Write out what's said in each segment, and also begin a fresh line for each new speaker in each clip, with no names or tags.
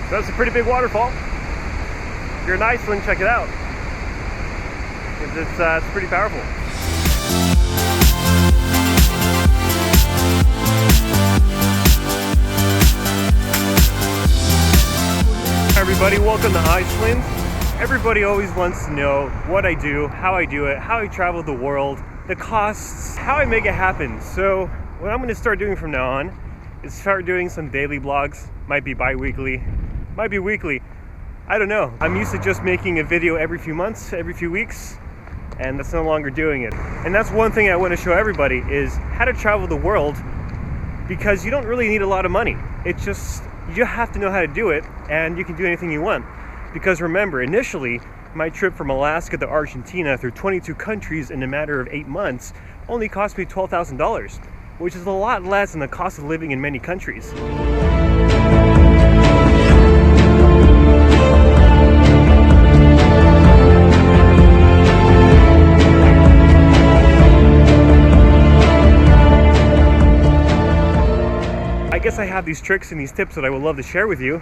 So that's a pretty big waterfall. If you're in Iceland, check it out. It's pretty powerful. Hi everybody, welcome to Iceland. Everybody always wants to know what I do, how I do it, how I travel the world, the costs, how I make it happen. So what I'm going to start doing from now on is start doing some daily vlogs. Might be bi-weekly, might be weekly. I don't know. I'm used to just making a video every few months, every few weeks, and that's no longer doing it. And that's one thing I want to show everybody is how to travel the world, because you don't really need a lot of money. It's just, you have to know how to do it, and you can do anything you want. Because remember, initially, my trip from Alaska to Argentina through 22 countries in a matter of 8 months only cost me $12,000, which is a lot less than the cost of living in many countries. I guess I have these tricks and these tips that I would love to share with you,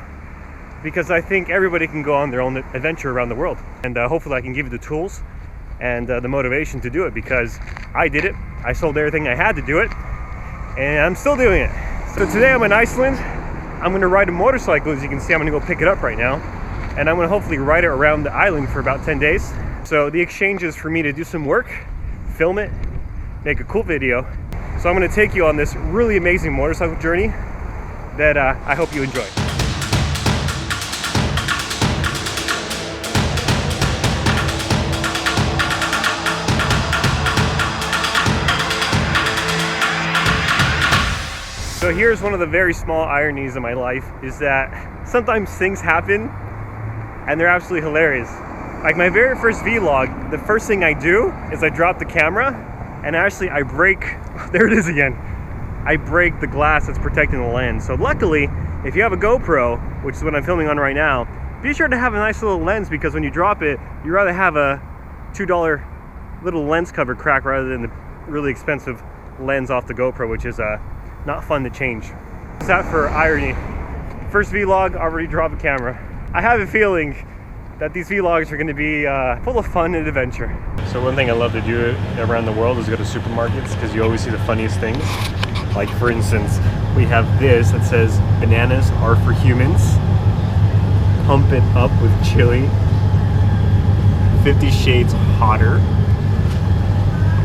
because I think everybody can go on their own adventure around the world, and hopefully I can give you the tools and the motivation to do it, because I did it. I sold everything I had to do it, and I'm still doing it. So today I'm in Iceland. I'm going to ride a motorcycle. As you can see, I'm going to go pick it up right now, and I'm going to hopefully ride it around the island for about 10 days. So the exchange is for me to do some work, film it, make a cool video. So I'm going to take you on this really amazing motorcycle journey that I hope you enjoy. So here's one of the very small ironies of my life, is that sometimes things happen and they're absolutely hilarious. Like my very first vlog, the first thing I do is I drop the camera and actually I break, there it is again, I break the glass that's protecting the lens. So luckily, if you have a GoPro, which is what I'm filming on right now, be sure to have a nice little lens, because when you drop it, you'd rather have a $2 little lens cover crack rather than the really expensive lens off the GoPro, which is not fun to change. It's that for irony. First vlog, already dropped the camera. I have a feeling that these vlogs are going to be full of fun and adventure. So one thing I love to do around the world is go to supermarkets, because you always see the funniest things. Like for instance, we have this that says bananas are for humans. Pump it up with chili. 50 Shades Hotter.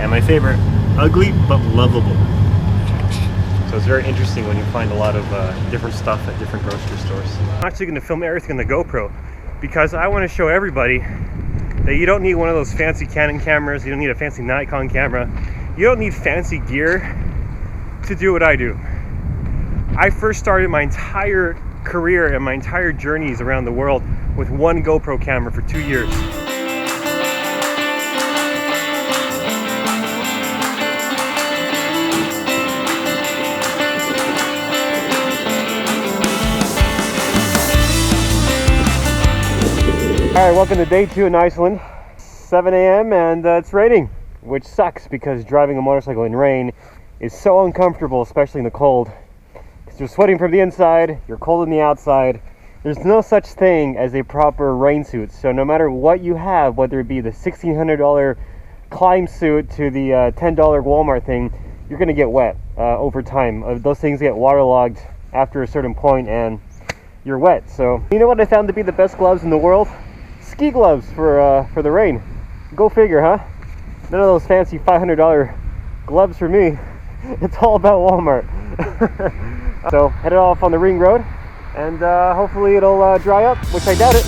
And my favorite, ugly but lovable. So it's very interesting when you find a lot of different stuff at different grocery stores. I'm actually going to film everything on the GoPro, because I want to show everybody that you don't need one of those fancy Canon cameras, you don't need a fancy Nikon camera, you don't need fancy gear to do what I do. I first started my entire career and my entire journeys around the world with one GoPro camera for 2 years. Alright, welcome to day 2 in Iceland. 7 a.m. and it's raining, which sucks, because driving a motorcycle in rain is so uncomfortable, especially in the cold. Because you're sweating from the inside, you're cold on the outside. There's no such thing as a proper rain suit. So no matter what you have, whether it be the $1,600 climb suit to the $10 Walmart thing, you're going to get wet over time. Those things get waterlogged after a certain point and you're wet. So you know what I found to be the best gloves in the world? Ski gloves for the rain. Go figure, huh? None of those fancy $500 gloves for me. It's all about Walmart. So headed off on the ring road, and hopefully it'll dry up, which I doubt it.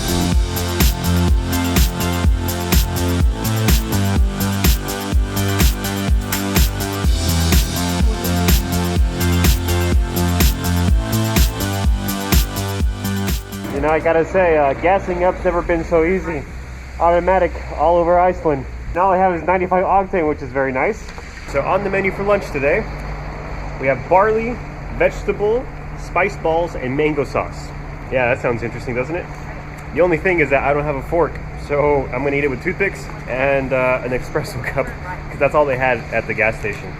You know, I gotta say, gassing up's never been so easy. Automatic all over Iceland. Now all I have is 95 octane, which is very nice. So on the menu for lunch today, we have barley, vegetable, spice balls, and mango sauce. Yeah, that sounds interesting, doesn't it? The only thing is that I don't have a fork, so I'm gonna eat it with toothpicks and an espresso cup, because that's all they had at the gas station.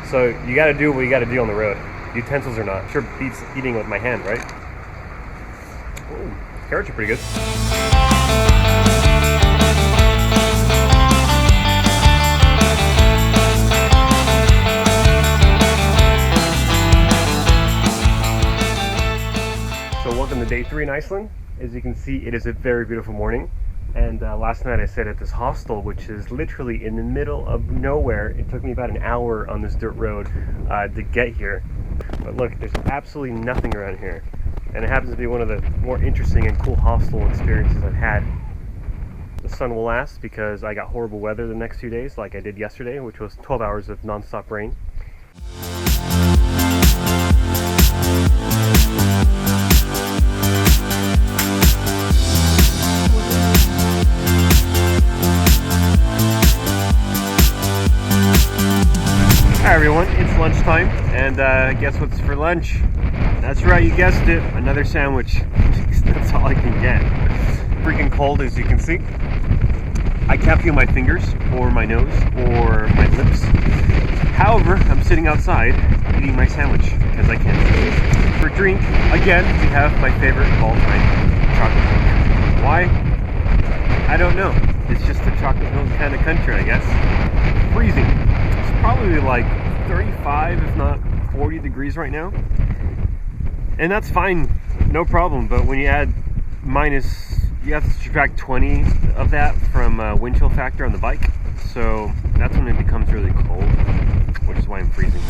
So you gotta do what you gotta do on the road. Utensils or not. Sure beats eating with my hand, right? Ooh, carrots are pretty good. So welcome to day 3 in Iceland. As you can see, it is a very beautiful morning. And last night I stayed at this hostel, which is literally in the middle of nowhere. It took me about an hour on this dirt road to get here. But look, there's absolutely nothing around here. And it happens to be one of the more interesting and cool hostel experiences I've had. The sun will last because I got horrible weather the next few days, like I did yesterday, which was 12 hours of non-stop rain. Hi everyone, it's lunchtime, and guess what's for lunch? That's right, you guessed it, another sandwich. That's all I can get. Freaking cold, as you can see. I can't feel my fingers, or my nose, or my lips. However, I'm sitting outside eating my sandwich, because I can. For drink, again, we have my favorite of all time, chocolate milk. Why? I don't know. It's just a chocolate milk kind of country, I guess. Freezing. It's probably like 35, if not 40 degrees right now. And that's fine, no problem. But when you add you have to subtract 20 of that from wind chill factor on the bike. So that's when it becomes really cold, which is why I'm freezing.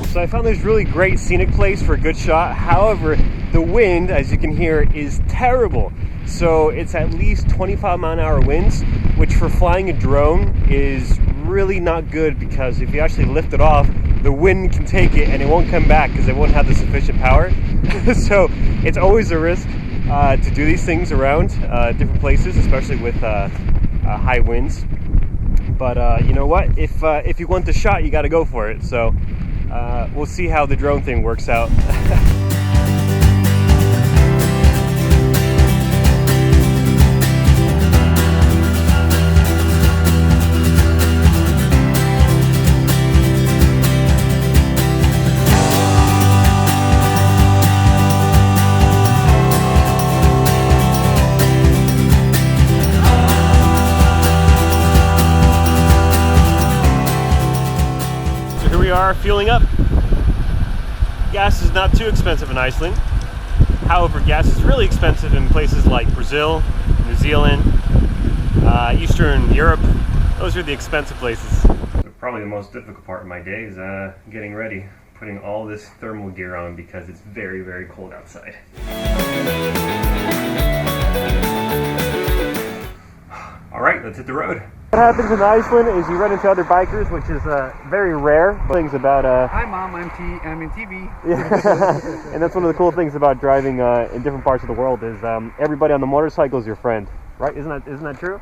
So I found this really great scenic place for a good shot. However, the wind, as you can hear, is terrible. So it's at least 25-mile-an-hour winds, which for flying a drone is really not good, because if you actually lift it off, the wind can take it and it won't come back because it won't have the sufficient power. So it's always a risk to do these things around different places, especially with high winds. But you know what? If you want the shot, you got to go for it. So we'll see how the drone thing works out. We are fueling up. Gas is not too expensive in Iceland. However, gas is really expensive in places like Brazil, New Zealand, Eastern Europe. Those are the expensive places. Probably the most difficult part of my day is getting ready, putting all this thermal gear on because it's very, very cold outside. All right, let's hit the road. What happens in Iceland is you run into other bikers, which is very rare. Things about
Hi mom, I'm in TV.
Yeah. And that's one of the cool things about driving in different parts of the world is everybody on the motorcycle is your friend, right? Isn't that true?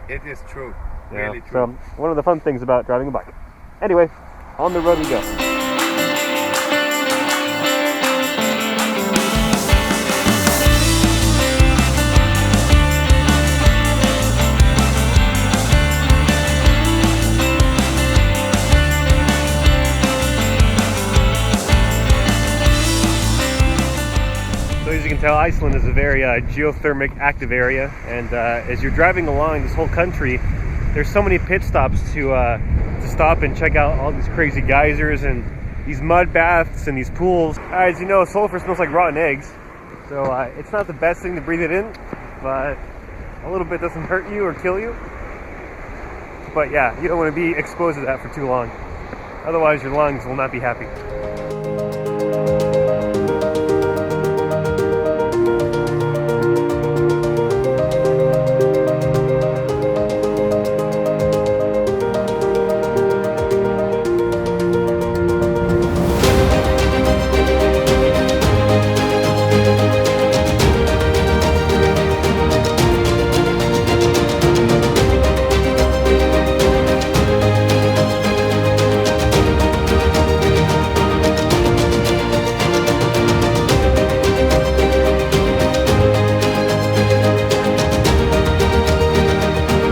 It is true.
Yeah.
Really true.
So one of the fun things about driving a bike. Anyway, on the road we go. As you can tell, Iceland is a very geothermic active area, and as you're driving along this whole country, there's so many pit stops to stop and check out all these crazy geysers and these mud baths and these pools. As you know, sulfur smells like rotten eggs, so it's not the best thing to breathe it in, but a little bit doesn't hurt you or kill you. But yeah, you don't want to be exposed to that for too long, otherwise your lungs will not be happy.